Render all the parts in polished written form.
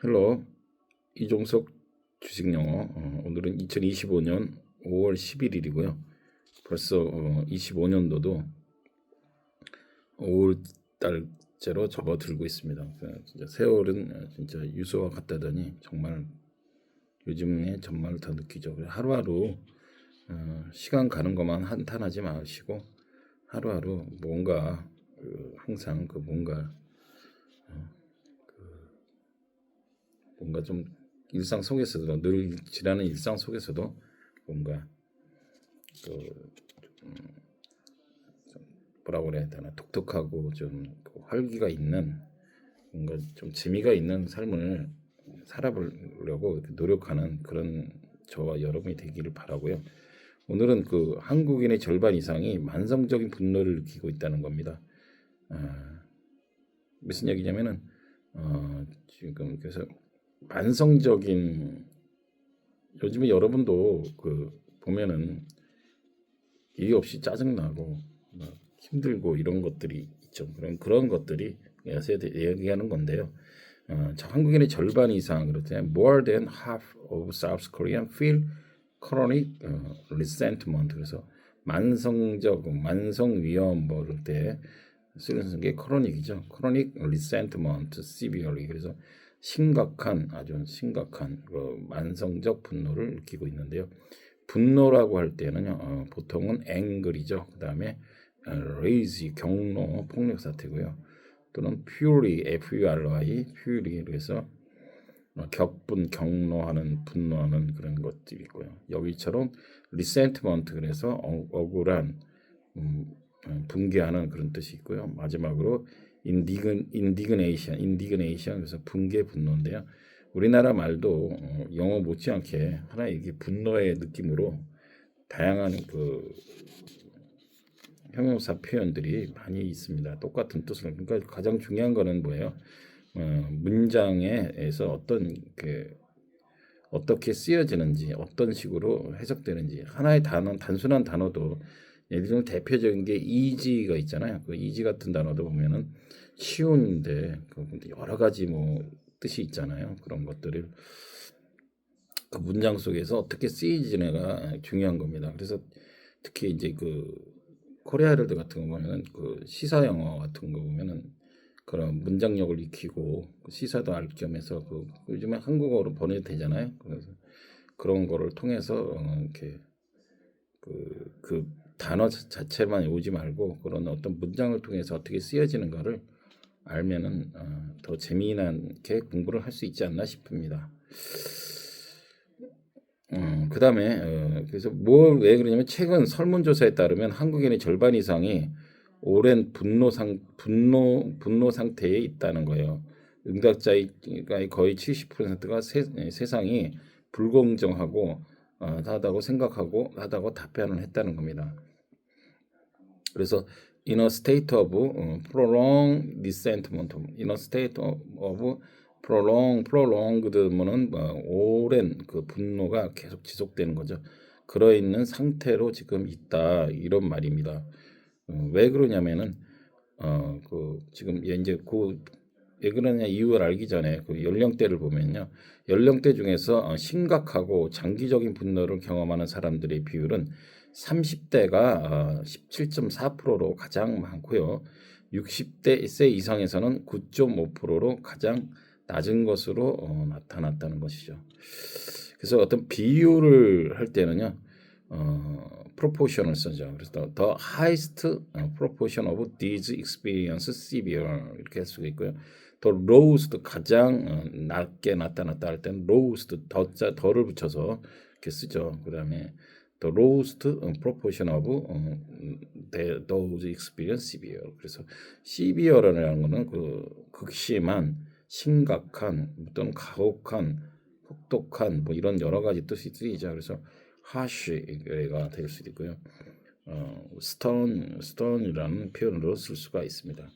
헬로 이종석 주식영어 오늘은 2025년 5월 11일이고요. 벌써 25년도도 5월 달째로 접어들고 있습니다. 진짜 세월은 진짜 유서와 같다더니 정말 요즘에 정말 더 느끼죠. 하루하루 시간 가는 것만 한탄하지 마시고 하루하루 뭔가 항상 뭔가 좀 일상 속에서도 늘 지나는 일상 속에서도 뭔가 뭐라고 그래야 되나 독특하고 좀 활기가 있는 뭔가 좀 재미가 있는 삶을 살아보려고 노력하는 그런 저와 여러분이 되기를 바라고요. 오늘은 한국인의 절반 이상이 만성적인 분노를 느끼고 있다는 겁니다. 무슨 얘기냐면은 지금 그래서 만성적인 요즘에 여러분도 보면은 이유 없이 짜증나고 막 힘들고 이런 것들이 있죠. 그런 것들이 얘기하는 건데요. 한국인의 절반 이상 그렇잖아요. More than half of South Korean feel chronic resentment. 그래서 만성 위험 뭐 그럴 때 쓰는 게 chronic이죠. chronic resentment severely. 그래서 아주 심각한 만성적 분노를 느끼고 있는데요. 분노라고 할 때는요, 보통은 angry죠. 그 다음에 rage, 경로, 폭력 사태고요. 또는 fury, fury, fury. 그래서 경노하는, 분노하는 그런 것들이 있고요. 여기처럼 resentment, 그래서 억울한, 붕괴하는 그런 뜻이 있고요. 마지막으로 indignation, 그래서 붕괴, 분노인데요. 우리나라 말도 영어 못지않게 하나의 이게 분노의 느낌으로 다양한 형용사 표현들이 많이 있습니다. 똑같은 뜻으로. 그러니까 가장 중요한 거는 뭐예요? 문장에서 어떻게 쓰여지는지, 어떤 식으로 해석되는지. 하나의 단순한 단어도 예를 들면 대표적인 게 easy가 있잖아요. easy 같은 단어도 보면은 쉬운데 여러 가지 뜻이 있잖아요. 그런 것들을 문장 속에서 어떻게 쓰이지가 중요한 겁니다. 그래서 특히 이제 코리아를 같은 거 보면은 시사 영어 같은 거 보면은 그런 문장력을 익히고 시사도 알 겸해서 요즘에 한국어로 번역이 되잖아요. 그래서 그런 거를 통해서 이렇게 단어 자체만 오지 말고 그런 어떤 문장을 통해서 어떻게 쓰여지는가를 알면은 더 재미나게 공부를 할 수 있지 않나 싶습니다. 그 다음에 그래서 왜 그러냐면 최근 설문조사에 따르면 한국인의 절반 이상이 오랜 분노 상태에 있다는 거예요. 응답자의 거의 70%가 세상이 불공정하고 하다고 답변을 했다는 겁니다. 그래서 in a state of prolonged resentment, in a state of prolonged면은 오랜 분노가 계속 지속되는 거죠. 그러 있는 상태로 지금 있다 이런 말입니다. 왜 그러냐면은 지금 이제 왜 그러냐 이유를 알기 전에 연령대를 보면요. 연령대 중에서 심각하고 장기적인 분노를 경험하는 사람들의 비율은 30대가 17.4%로 가장 많고요. 60대 이상에서는 9.5%로 가장 낮은 것으로 나타났다는 것이죠. 그래서 어떤 비율을 할 때는요. proportion을 쓰죠. 그래서 the highest proportion of these experiences severe 이렇게 할 수가 있고요. the lowest 가장 낮게 나타났다 할 때는 lowest 더를 붙여서 이렇게 쓰죠. 그다음에 the lowest proportion of those experiences severe. 그래서 severe라는 거는 극심한, 심각한, 또는 가혹한, 혹독한 이런 여러 가지 뜻이 쓰이죠. 그래서 harsh가 될 수도 있고요. stern이라는 표현으로 쓸 수가 있습니다.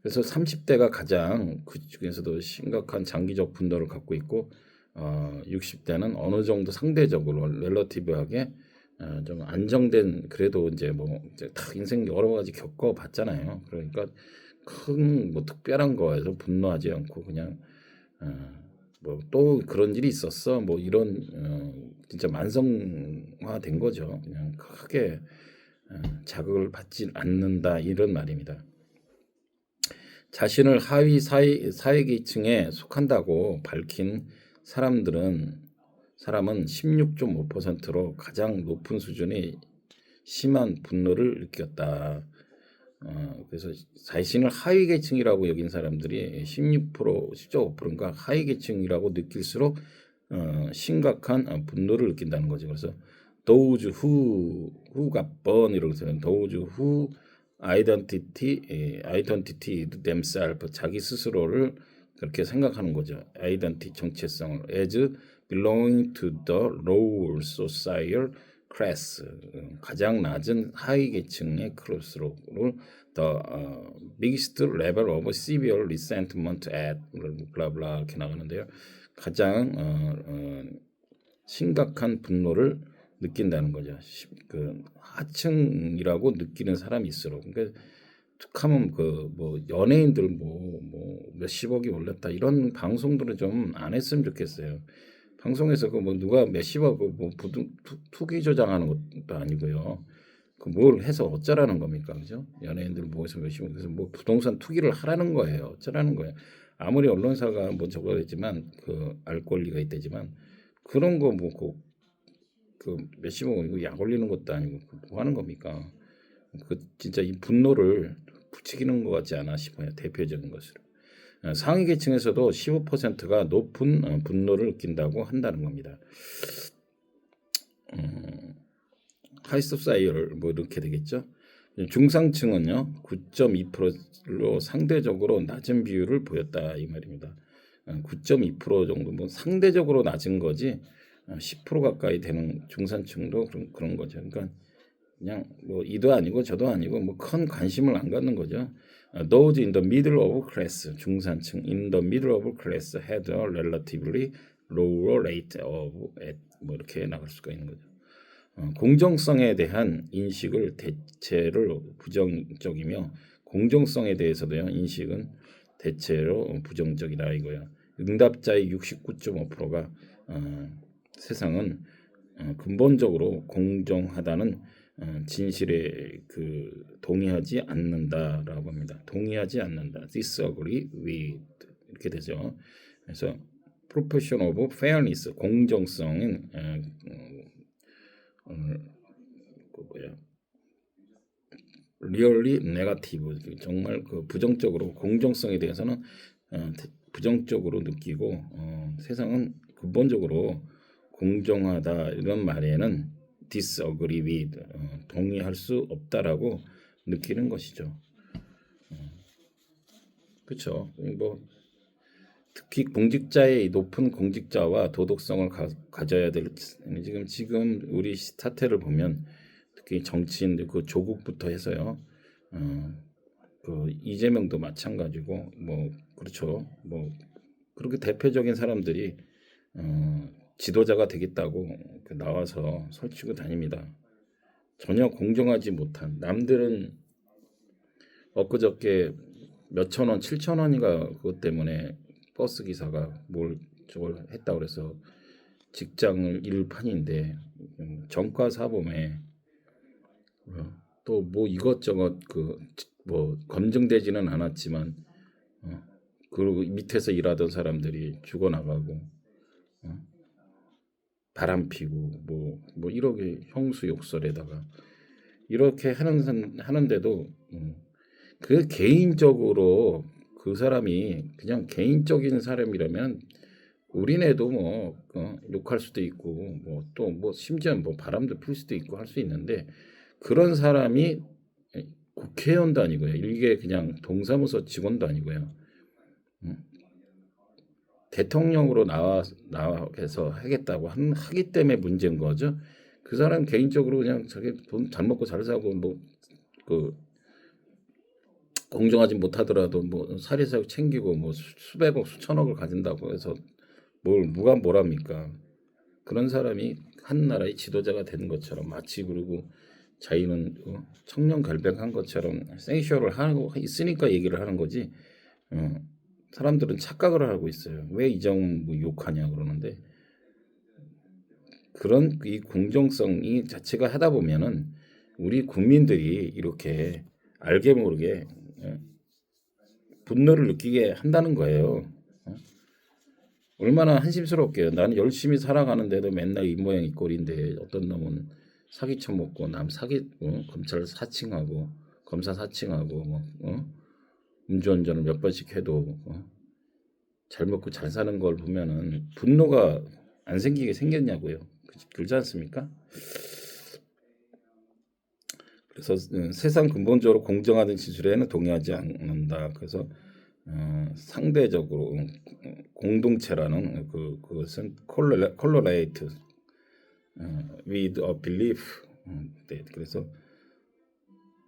그래서 30대가 가장 그 중에서도 심각한 장기적 분노를 갖고 있고 60대는 어느 정도 상대적으로 relative하게 좀 안정된 그래도 이제 다 인생 여러 가지 겪어봤잖아요. 그러니까 큰 특별한 거에서 분노하지 않고 그냥 뭐 또 그런 일이 있었어. 뭐 이런 진짜 만성화된 거죠. 그냥 크게 자극을 받지 않는다 이런 말입니다. 자신을 하위 사회계층에 속한다고 밝힌 사람은 16.5%로 가장 높은 수준의 심한 분노를 느꼈다. 그래서 자신을 하위 계층이라고 여긴 사람들이 16%, 10.5%인가 하위 계층이라고 느낄수록 심각한 분노를 느낀다는 거죠. 그래서 those who got burned 이라고 해서 those who identity themselves 자기 스스로를 그렇게 생각하는 거죠. identity 정체성을 as belonging to the lower social class 가장 낮은 하위 계층의 클래스로 the biggest level of severe resentment at 블라블라 이렇게 나가는데요. 가장 심각한 분노를 느낀다는 거죠. 그 하층이라고 느끼는 사람이 있어요. 그러니까 툭하면 그 뭐 연예인들 뭐 몇십억이 올렸다 이런 방송들은 좀 안 했으면 좋겠어요. 방송에서 그 뭐 누가 몇십억 뭐 투기 조장하는 것도 아니고요. 그 뭘 해서 어쩌라는 겁니까, 그죠? 연예인들 모여서 몇십억 그래서 뭐 부동산 투기를 하라는 거예요. 어쩌라는 거예요. 아무리 언론사가 뭐 저거 했지만 그 알 권리가 있다지만 그런 거 뭐 그 몇십억이고 약 올리는 것도 아니고 뭐 하는 겁니까? 그 진짜 이 분노를 부추기는 것 같지 않아 싶어요. 대표적인 것으로. 상위 계층에서도 15%가 높은 분노를 느낀다고 한다는 겁니다. 하이소사이얼 뭐 이렇게 되겠죠. 중상층은요 9.2%로 상대적으로 낮은 비율을 보였다 이 말입니다. 9.2% 정도 뭐 상대적으로 낮은 거지 10% 가까이 되는 중산층도 그런 거죠. 그러니까 그냥 뭐 이도 아니고 저도 아니고 뭐 큰 관심을 안 갖는 거죠. Those in the middle of class 중산층 in the middle of class had a relatively lower rate of 뭐 이렇게 나갈 수가 있는 거죠. 공정성에 대한 인식을 대체로 부정적이며 공정성에 대해서도요 인식은 대체로 부정적이다 이거예요. 응답자의 69.5%가 세상은 근본적으로 공정하다는 진실에 그 동의하지 않는다라고 합니다. 동의하지 않는다. disagree with 이렇게 되죠. 그래서 profession of fairness 공정성은 그 뭐야 really negative 정말 그 부정적으로 공정성에 대해서는 부정적으로 느끼고 세상은 근본적으로 공정하다 이런 말에는 disagree with 동의할 수 없다라고 느끼는 것이죠. 그렇죠. 뭐 특히 공직자의 높은 공직자와 도덕성을 가져야 될 지금 우리 사태를 보면 특히 정치인들 그 조국부터 해서요. 그 이재명도 마찬가지고 뭐 그렇죠. 뭐 그렇게 대표적인 사람들이 지도자가 되겠다고 나와서 설치고 다닙니다. 전혀 공정하지 못한 남들은 엊그저께 몇천 원, 7천 원인가 그것 때문에 버스 기사가 뭘 저걸 했다 그래서 직장을 잃을 판인데 정과 사범에 또 뭐 이것저것 그 뭐 검증되지는 않았지만 그리고 밑에서 일하던 사람들이 죽어나가고 바람 피고 뭐 이렇게 형수 욕설에다가 이렇게 하는데도 그 개인적으로 그 사람이 그냥 개인적인 사람이라면 우리네도 뭐 욕할 수도 있고 뭐 또 뭐 심지어 뭐 바람도 필 수도 있고 할 수 있는데 그런 사람이 국회의원도 아니고요. 이게 그냥 동사무소 직원도 아니고요. 대통령으로 나와서 하겠다고 하기 때문에 문제인 거죠. 그 사람 개인적으로 그냥 자기 돈 잘 먹고 잘 사고 뭐 그 공정하지 못하더라도 뭐 사리사욕 챙기고 뭐 수백억 수천억을 가진다고 해서 누가 뭐랍니까? 그런 사람이 한 나라의 지도자가 되는 것처럼 마치 그리고 자기는 청렴결백한 것처럼 생쇼를 하고 있으니까 얘기를 하는 거지. 사람들은 착각을 하고 있어요. 왜 이정무 욕하냐 그러는데 그런 이 공정성이 자체가 하다 보면은 우리 국민들이 이렇게 알게 모르게 분노를 느끼게 한다는 거예요. 얼마나 한심스럽게요. 나는 열심히 살아가는데도 맨날 이 모양 이 꼴인데 어떤 놈은 사기 쳐먹고 남 사기 검찰 사칭하고 검사 사칭하고 뭐 음주운전을 몇 번씩 해도 잘 먹고 잘 사는 걸 보면은 분노가 안 생기게 생겼냐고요. 그렇지 않습니까? 그래서 세상 근본적으로 공정하던 지술에는 동의하지 않는다. 그래서 상대적으로 공동체라는 그것은 correlate with a belief. 네, 그래서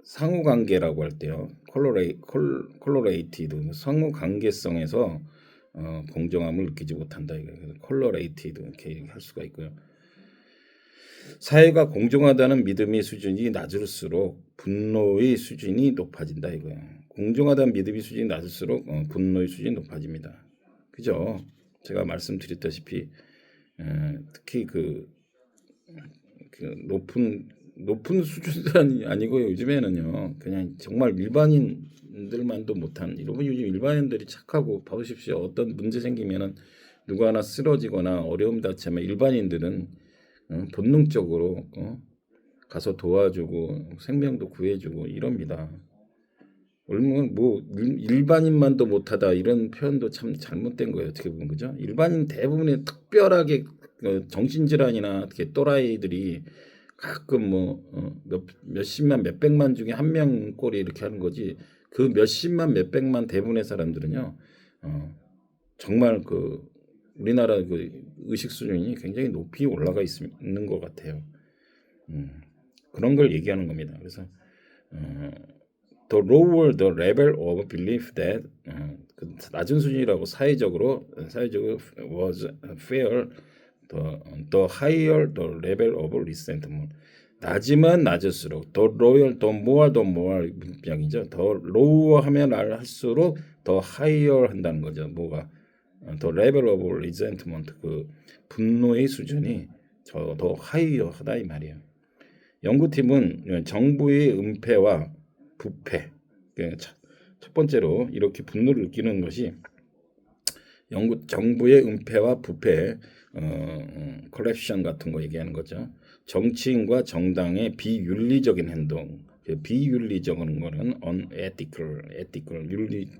상호관계라고 할 때요. correlated 상호관계성에서 공정함을 느끼지 못한다. 그래서 correlated 이렇게 할 수가 있고요. 사회가 공정하다는 믿음의 수준이 낮을수록 분노의 수준이 높아진다 이거야. 공정하다는 믿음의 수준이 낮을수록 분노의 수준이 높아집니다. 그죠? 제가 말씀드렸다시피 특히 그 높은 수준이 아니고요. 요즘에는요. 그냥 정말 일반인들만도 못한 여러분 요즘 일반인들이 착하고 봐보십시오. 어떤 문제 생기면은 누구 하나 쓰러지거나 어려움 닥치면 일반인들은 본능적으로 가서 도와주고 생명도 구해주고 이럽니다. 얼마나 뭐 일반인만도 못하다 이런 표현도 참 잘못된 거예요. 어떻게 보면 그죠? 일반인 대부분의 특별하게 정신질환이나 어떻게 또라이들이 가끔 뭐 몇십만 몇백만 중에 한 명 꼴이 이렇게 하는 거지. 그 몇십만 몇백만 대부분의 사람들은요. 정말 그 우리나라 그 의식 수준이 굉장히 높이 올라가 있는 것 같아요. 그런 걸 얘기하는 겁니다. 그래서 the lower the level of belief that 그 낮은 수준이라고 사회적으로 was fair, the higher the level of resentment. 낮으면 낮을수록 더 로열, 더 모어, 더 모어 문장이죠. 더 로우 하면 할수록 더 하이어 한다는 거죠. 뭐가 더 레벨 오브 리젠트먼트 그 분노의 수준이 더 하이어 하다 이 말이에요. 연구팀은 정부의 은폐와 부패 첫 번째로 이렇게 분노를 느끼는 것이 정부의 은폐와 부패 컬렉션 같은 거 얘기하는 거죠. 정치인과 정당의 비윤리적인 행동, 비윤리적인 거는 unethical,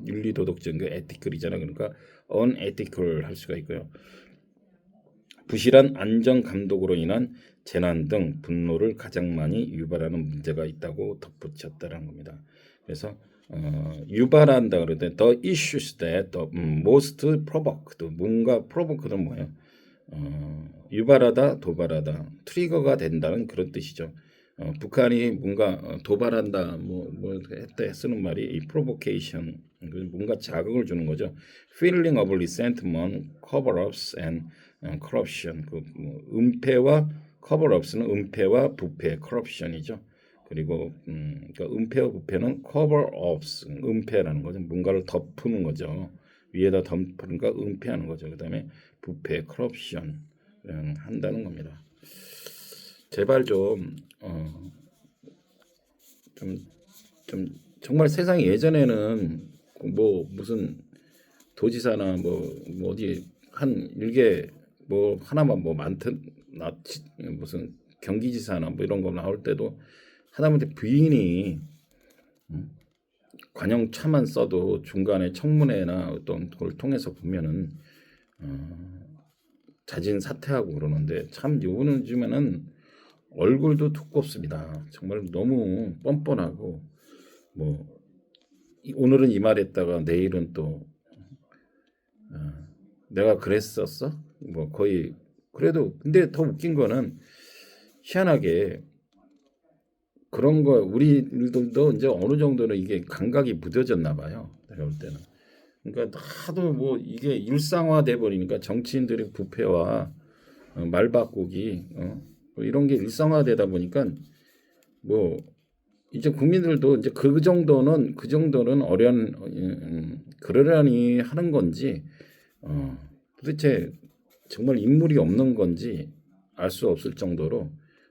윤리 도덕적인 게 ethical이잖아. 그러니까 unethical 할 수가 있고요. 부실한 안전 감독으로 인한 재난 등 분노를 가장 많이 유발하는 문제가 있다고 덧붙였다는 겁니다. 그래서 유발한다 그럴 때 the issues that the most provoked 뭔가 provoke는 뭐예요? 유발하다, 도발하다, 트리거가 된다는 그런 뜻이죠. 북한이 뭔가 도발한다, 뭐 했다 쓰는 말이 이 provocation, 뭔가 자극을 주는 거죠. Feeling of resentment, cover-ups and corruption. 은폐와 cover-ups는 은폐와 부패, corruption이죠. 그리고 그러니까 은폐와 부패는 cover-ups, 은폐라는 거죠. 뭔가를 덮는 거죠. 위에다 덮으니까 은폐하는 거죠. 그다음에 부패, corruption 한다는 겁니다. 제발 좀 정말 세상 예전에는 뭐 무슨 도지사나 뭐 어디 한 일개 뭐 하나만 뭐 많든 무슨 경기지사나 뭐 이런 거 나올 때도 하다못해 부인이 관용차만 써도 중간에 청문회나 어떤 걸 통해서 보면은 자진 사퇴하고 그러는데 참 요즘에는 얼굴도 두껍습니다. 정말 너무 뻔뻔하고 뭐 오늘은 이 말했다가 내일은 또 내가 그랬었어? 뭐 거의 그래도 근데 더 웃긴 거는 희한하게 그런 거 우리들도 이제 어느 정도는 이게 감각이 무뎌졌나 봐요. 내가 볼 때는. 그러니까 하도 뭐 이게 일상화돼 버리니까 정치인들의 부패와 말 바꾸기 뭐 이런 게 일상화되다 보니까 뭐 이제 국민들도 이제 그 정도는 그러려니 하는 건지 도대체 정말 인물이 없는 건지 알 수 없을 정도로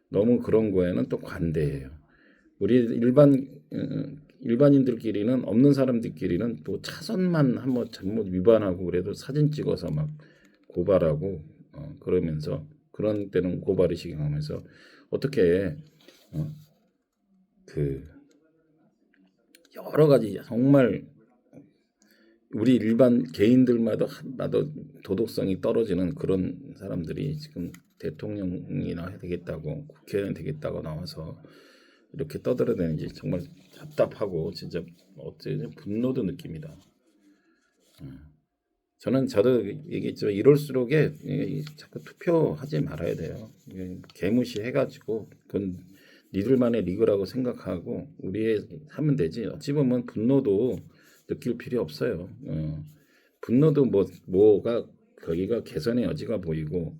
너무 그런 거에는 또 관대해요. 우리 일반인들끼리는 없는 사람들끼리는 또 차선만 한번 잘못 위반하고 그래도 사진 찍어서 막 고발하고 그러면서 그런 때는 고발의식이 강하면서 어떻게 어, 그 여러 가지 정말 우리 일반 개인들마다 도덕성이 떨어지는 그런 사람들이 지금 대통령이나 되겠다고 국회의원 되겠다고 나와서 이렇게 떠들어대는지 정말 답답하고 진짜 어째 분노도 느낍니다. 저도 얘기했지만 이럴수록에 자꾸 투표하지 말아야 돼요. 개무시해가지고 그건 니들만의 리그라고 생각하고 우리의 하면 되지. 어찌 보면 분노도 느낄 필요 없어요. 분노도 뭐가 거기가 개선의 여지가 보이고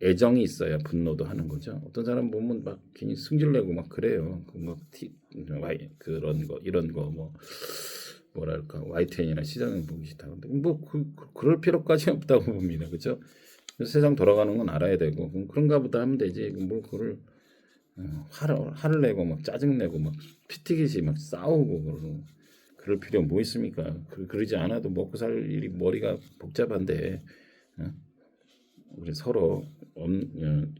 애정이 있어야 분노도 하는 거죠. 어떤 사람 보면 막 괜히 승질내고 막 그래요. 그런 거 이런 거 뭐 뭐랄까 YTN이나 시장을 보기 싫다. 근데 그럴 필요까지 없다고 봅니다. 그렇죠? 세상 돌아가는 건 알아야 되고 그런가 보다 하면 되지. 뭐 그걸 화를 내고 막 짜증 내고 막 피튀기시 막 싸우고 그럴 필요 뭐 있습니까? 그러지 않아도 먹고 살 일이 머리가 복잡한데 우리 서로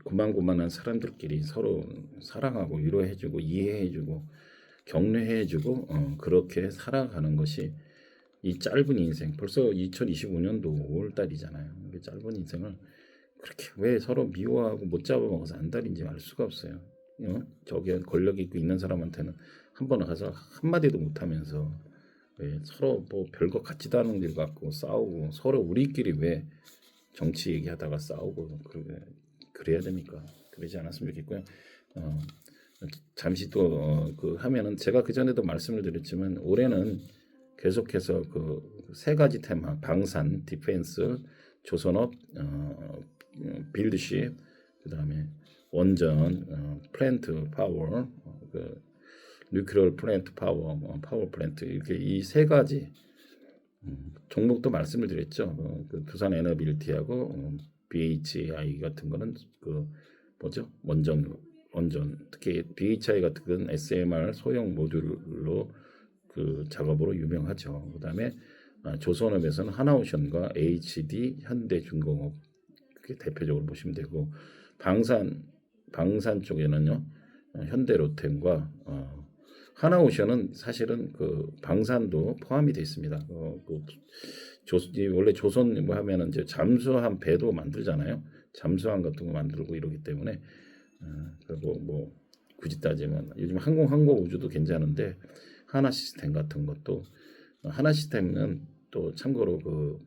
고만고만한 사람들끼리 서로 사랑하고 위로해주고 이해해주고 격려해주고 그렇게 살아가는 것이 이 짧은 인생 벌써 2025년도 5월달이잖아요. 이 짧은 인생을 그렇게 왜 서로 미워하고 못 잡아먹어서 안달인지 알 수가 없어요. 저기 권력 있고 있는 사람한테는 한 번 가서 한마디도 못하면서 왜 서로 뭐 별거 같지도 않은 일 갖고 싸우고 서로 우리끼리 왜 정치 얘기하다가 싸우고 그래야 됩니까? 그러지 않았으면 좋겠고요. 잠시 또 하면은 제가 그 전에도 말씀을 드렸지만 올해는 계속해서 그 세 가지 테마 방산, 디펜스, 조선업, 빌드십, 그다음에 원전, 플랜트 파워, 그 뉴클리어 플랜트 파워, 파워 플랜트 이렇게 이 세 가지 종목도 말씀을 드렸죠. 그 두산 에너빌리티하고 BHI 같은 거는 그 뭐죠? 원전 특히 BHI 같은 건 SMR 소형 모듈로 그 작업으로 유명하죠. 그다음에 조선업에서는 하나오션과 HD 현대중공업 그게 대표적으로 보시면 되고 방산 쪽에는요 현대로템과 하나오션은 사실은 그 방산도 포함이 되어 있습니다. 원래 조선 뭐 하면은 이제 잠수함 배도 만들잖아요. 잠수함 같은 거 만들고 이러기 때문에 그리고 뭐 굳이 따지면 요즘 항공우주도 괜찮은데 하나 시스템 같은 것도 하나 시스템은 또 참고로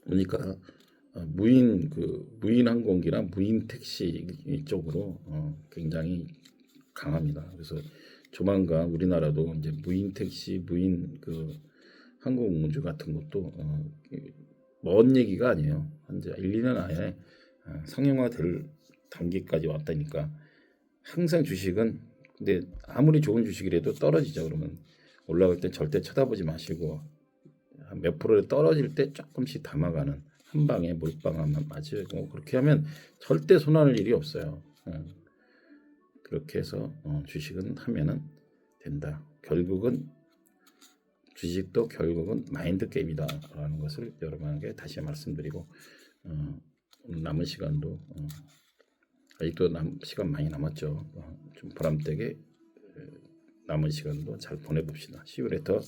보니까 무인 항공기나 무인 택시 쪽으로 굉장히 강합니다. 그래서 조만간 우리나라도 이제 무인 택시, 무인 항공우주 같은 것도 먼 얘기가 아니에요. 현재 1-2년 안에 상용화될 단계까지 왔다니까. 항상 주식은 근데 아무리 좋은 주식이라도 떨어지죠. 그러면 올라갈 때 절대 쳐다보지 마시고 몇 프로에 떨어질 때 조금씩 담아가는 한 방에 몰빵 한번 맞으고 그렇게 하면 절대 손할 일이 없어요. 그렇게 해서 주식은 하면은 된다. 결국은 주식도 결국은 마인드 게임이다라는 것을 여러분에게 다시 말씀드리고 남은 시간도 아직도 시간 많이 남았죠. 좀 보람되게 남은 시간도 잘 보내봅시다. See you later.